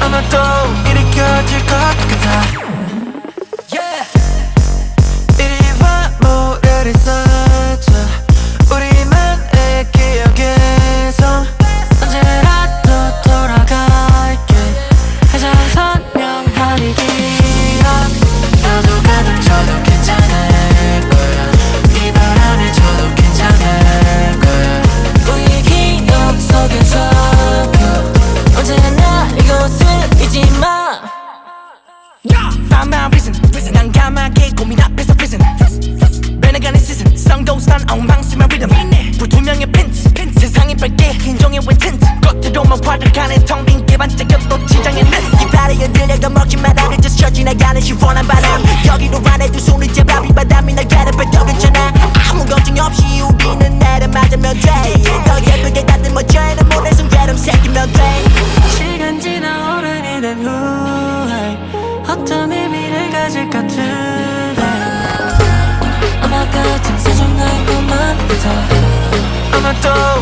아마 또 일으켜질 것 같아. 이리 와 모래를 쌓자 우리만의 기억에서 언제라도 돌아갈게 해서 선명하니 기억 너도 가닥쳐도 괜찮을 거야 이 바람에 져도 괜찮을 거야 우리의 기억 속에서 언제나 이곳을 잊지 마. Find my reason 난감하게 고민 앞에서 prison 변해가는 season 썬도스탄 엉망심한 리듬 불투명의 핀트 세상이 밝게 인종의 왜 틴트 겉으로만 화려하는 텅빈 개반짝여도 지장의 넷 기타를 흔들려도 먹지마라 그저 스쳐지나가는 시원한 바람 여기로 안에 두 손을 잡아 비바람이 날 가르쳐 괜찮아 아무 걱정 없이 우리는 나를 맞으면 돼더 예쁘게 다듬어 저에는 모래성처럼 새기면 돼 시간 지나 어른이 된 후에 어떤 의미를 가질 것 같은데 아마 같은 소중한 것만 더 아마 또